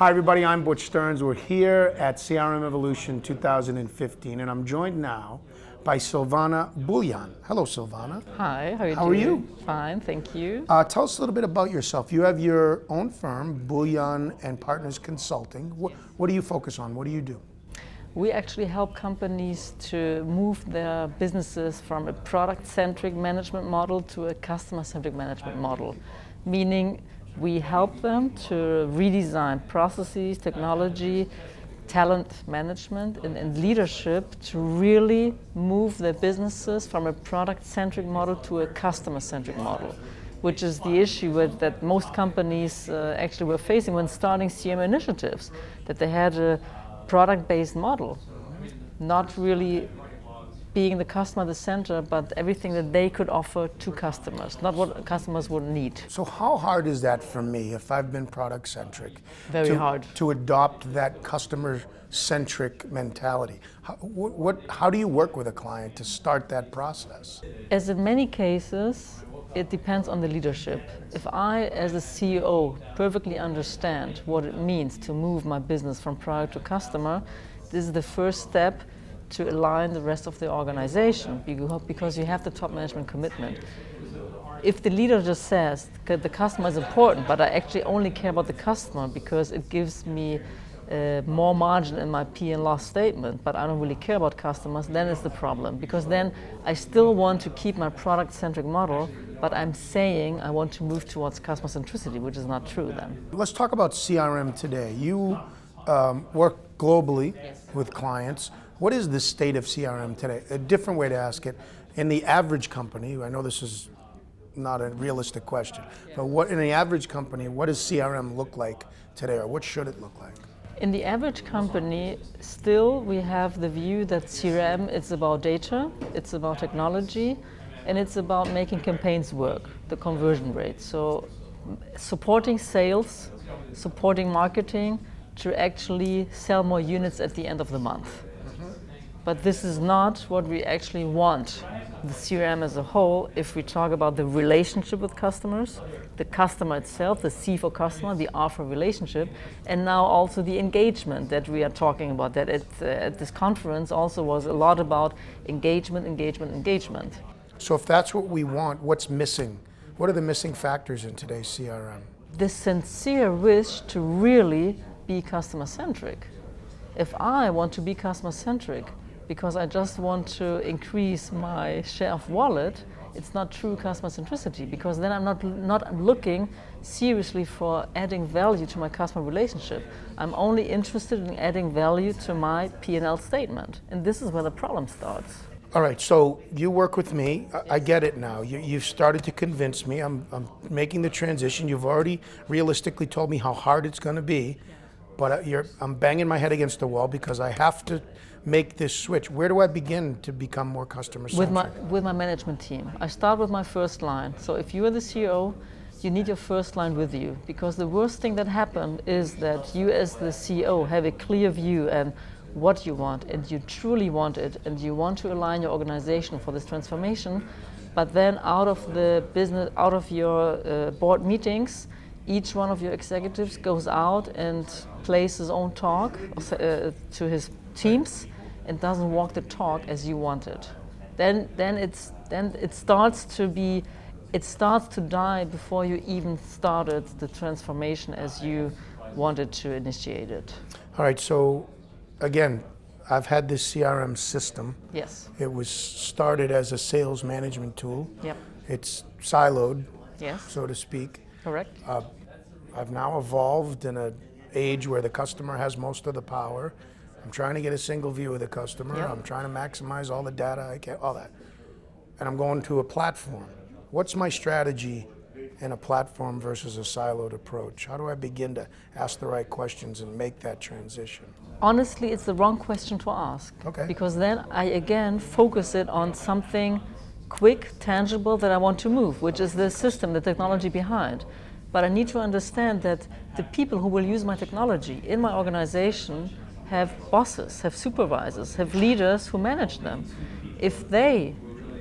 Hi everybody, I'm Butch Stearns. We're here at CRM Evolution 2015 and I'm joined now by Silvana Buljan. Hello Silvana. Hi, how are you How doing? are you? Fine, thank you. Tell us a little bit about yourself. You have your own firm, Buljan and Partners Consulting. What do you focus on? What do you do? We actually help companies to move their businesses from a product-centric management model to a customer-centric management model, meaning we help them to redesign processes, technology, talent management and leadership to really move their businesses from a product-centric model to a customer-centric model, which is the issue that most companies actually were facing when starting CRM initiatives, that they had a product-based model, not really being the customer at the center, but everything that they could offer to customers, not what customers would need. So how hard is that for me if I've been product-centric? Very hard. To adopt that customer-centric mentality. How do you work with a client to start that process? As in many cases, it depends on the leadership. If I, as a CEO, perfectly understand what it means to move my business from product to customer, this is the first step to align the rest of the organization, because you have the top management commitment. If the leader just says the customer is important, but I actually only care about the customer because it gives me more margin in my P&L statement, but I don't really care about customers, then it's the problem. Because then I still want to keep my product-centric model, but I'm saying I want to move towards customer centricity, which is not true then. Let's talk about CRM today. You work globally with clients. What is the state of CRM today? A different way to ask it, in the average company, I know this is not a realistic question, but in the average company, what does CRM look like today, or what should it look like? In the average company, still we have the view that CRM is about data, it's about technology, and it's about making campaigns work, the conversion rate. So supporting sales, supporting marketing to actually sell more units at the end of the month. But this is not what we actually want, the CRM as a whole, if we talk about the relationship with customers, the customer itself, the C for customer, the R for relationship, and now also the engagement that we are talking about, that at this conference also was a lot about engagement, engagement, engagement. So if that's what we want, what's missing? What are the missing factors in today's CRM? The sincere wish to really be customer-centric. If I want to be customer-centric, because I just want to increase my share of wallet, it's not true customer centricity, because then I'm not looking seriously for adding value to my customer relationship. I'm only interested in adding value to my P&L statement. And this is where the problem starts. All right, so you work with me. I get it now. You've started to convince me. I'm making the transition. You've already realistically told me how hard it's going to be, but I'm banging my head against the wall because I have to make this switch. Where do I begin to become more customer-centric? With my management team. I start with my first line. So if you are the CEO, you need your first line with you, because the worst thing that happened is that you as the CEO have a clear view and what you want, and you truly want it, and you want to align your organization for this transformation, but then out of the business, out of your board meetings, each one of your executives goes out and plays his own talk to his teams and doesn't walk the talk as you want it. Then it starts to die before you even started the transformation as you wanted to initiate it. All right, so again, I've had this CRM system. Yes. It was started as a sales management tool. Yep. It's siloed, yes, so to speak. Correct. I've now evolved in an age where the customer has most of the power. I'm trying to get a single view of the customer. Yep. I'm trying to maximize all the data I can, all that. And I'm going to a platform. What's my strategy in a platform versus a siloed approach? How do I begin to ask the right questions and make that transition? Honestly, it's the wrong question to ask. Okay. Because then I again focus it on something quick, tangible that I want to move, which is the system, the technology behind. But I need to understand that the people who will use my technology in my organization have bosses, have supervisors, have leaders who manage them. If they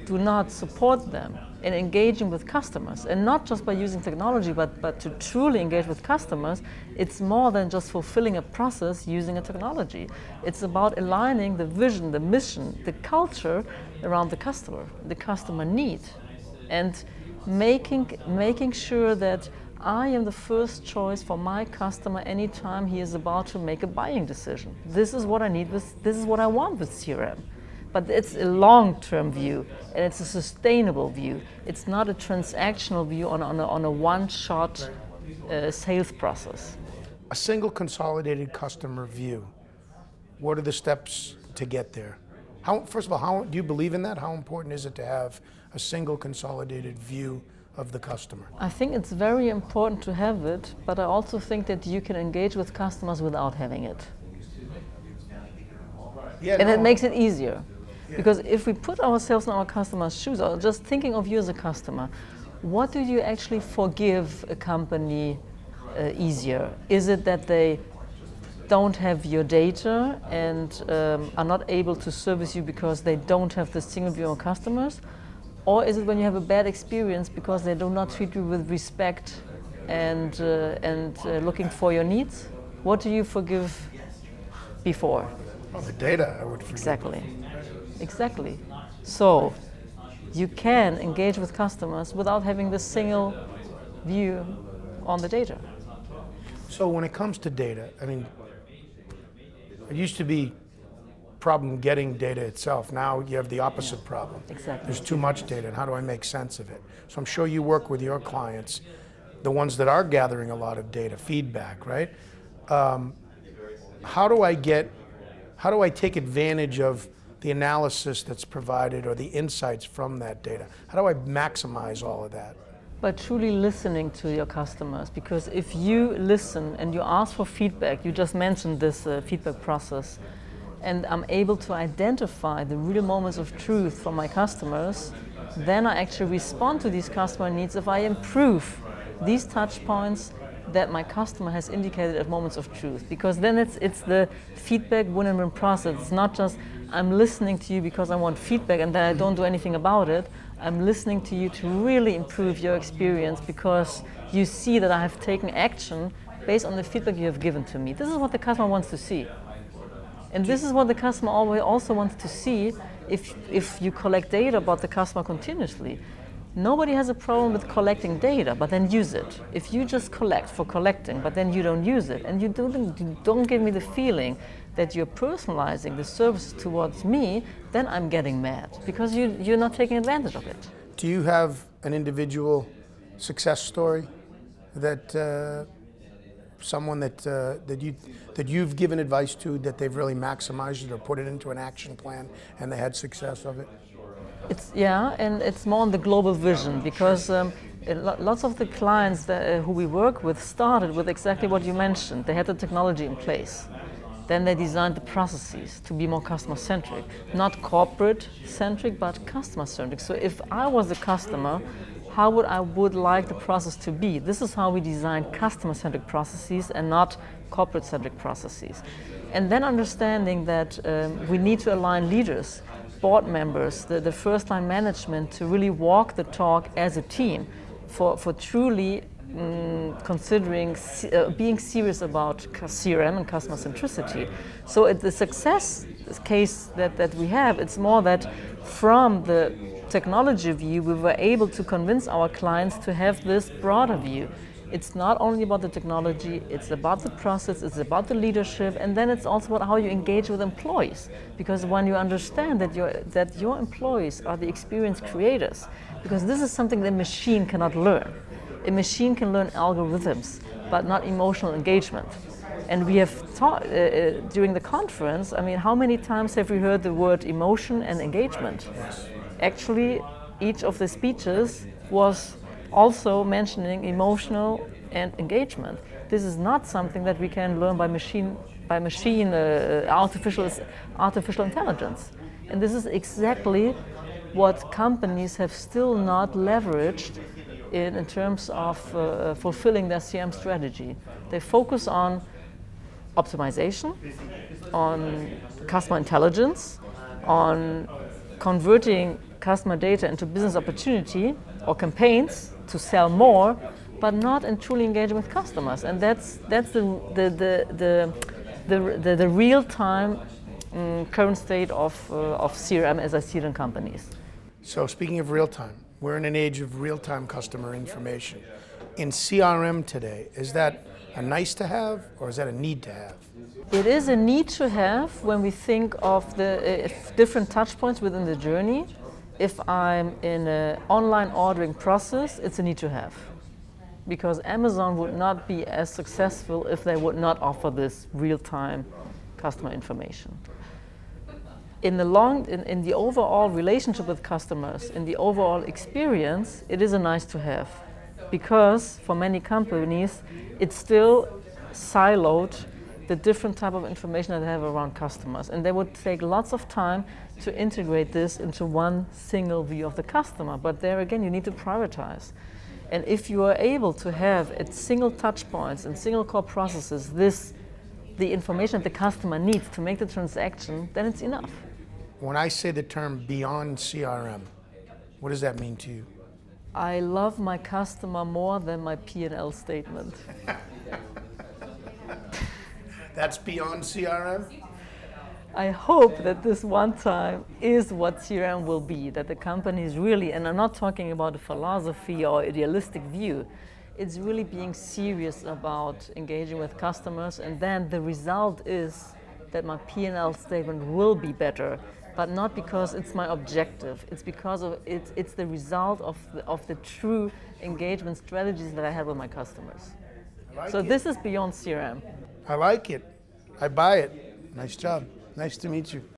do not support them, in engaging with customers, and not just by using technology, but to truly engage with customers. It's more than just fulfilling a process using a technology. It's about aligning the vision, the mission, the culture around the customer need, and making sure that I am the first choice for my customer anytime he is about to make a buying decision. This is what I need this is what I want with CRM. But it's a long-term view, and it's a sustainable view. It's not a transactional view on a one-shot sales process. A single consolidated customer view. What are the steps to get there? First of all, how do you believe in that? How important is it to have a single consolidated view of the customer? I think it's very important to have it, but I also think that you can engage with customers without having it. Yeah, and it makes it easier. Because if we put ourselves in our customer's shoes, or just thinking of you as a customer, what do you actually forgive a company easier? Is it that they don't have your data and are not able to service you because they don't have the single view of customers? Or is it when you have a bad experience because they do not treat you with respect and looking for your needs? What do you forgive before? Well, the data, I would forgive. Exactly. So you can engage with customers without having the single view on the data. So when it comes to data, I mean, it used to be a problem getting data itself. Now you have the opposite problem. Exactly. There's too much data, and how do I make sense of it? So I'm sure you work with your clients, the ones that are gathering a lot of data, feedback, right? How do I take advantage of the analysis that's provided or the insights from that data? How do I maximize all of that? By truly listening to your customers, because if you listen and you ask for feedback, you just mentioned this feedback process, and I'm able to identify the real moments of truth from my customers, then I actually respond to these customer needs if I improve these touch points that my customer has indicated at moments of truth. Because then it's the feedback win-win process. It's not just I'm listening to you because I want feedback and then I don't do anything about it. I'm listening to you to really improve your experience because you see that I have taken action based on the feedback you have given to me. This is what the customer wants to see. And this is what the customer also wants to see if you collect data about the customer continuously. Nobody has a problem with collecting data, but then use it. If you just collect for collecting, but then you don't use it, and you don't give me the feeling that you're personalizing the service towards me, then I'm getting mad, because you're not taking advantage of it. Do you have an individual success story that someone that you've given advice to, that they've really maximized it or put it into an action plan and they had success of it? And it's more on the global vision, because lots of the clients who we work with started with exactly what you mentioned. They had the technology in place. Then they designed the processes to be more customer-centric. Not corporate-centric, but customer-centric. So if I was a customer, how I would like the process to be. This is how we design customer-centric processes and not corporate-centric processes. And then understanding that we need to align leaders, board members, the first-line management to really walk the talk as a team for truly considering being serious about CRM and customer centricity. So the success case that we have, it's more that from the technology view, we were able to convince our clients to have this broader view. It's not only about the technology, it's about the process, it's about the leadership, and then it's also about how you engage with employees. Because when you understand that your employees are the experience creators, because this is something the machine cannot learn. A machine can learn algorithms, but not emotional engagement. And we have taught during the conference, I mean, how many times have we heard the word emotion and engagement? Yes. Actually, each of the speeches was also mentioning emotional and engagement. This is not something that we can learn by artificial intelligence. And this is exactly what companies have still not leveraged in terms of fulfilling their CRM strategy. They focus on optimization, on customer intelligence, on converting customer data into business opportunity, or campaigns to sell more, but not in truly engaging with customers. And that's the real-time current state of CRM as I see it in companies. So speaking of real-time, we're in an age of real-time customer information. In CRM today, is that a nice to have or is that a need to have? It is a need to have when we think of the different touch points within the journey. If I'm in an online ordering process, it's a need to have. Because Amazon would not be as successful if they would not offer this real-time customer information. In the overall relationship with customers, in the overall experience, it is a nice to have. Because for many companies, it's still siloed the different type of information that they have around customers. And they would take lots of time to integrate this into one single view of the customer. But there again, you need to prioritize. And if you are able to have at single touch points and single core processes the information that the customer needs to make the transaction, then it's enough. When I say the term beyond CRM, what does that mean to you? I love my customer more than my P&L statement. That's beyond CRM? I hope that this one time is what CRM will be, that the company is really, and I'm not talking about a philosophy or idealistic view, it's really being serious about engaging with customers, and then the result is that my P&L statement will be better, but not because it's my objective. It's because it's the result of the true engagement strategies that I have with my customers. So this is beyond CRM. I like it. I buy it. Nice job. Nice to meet you.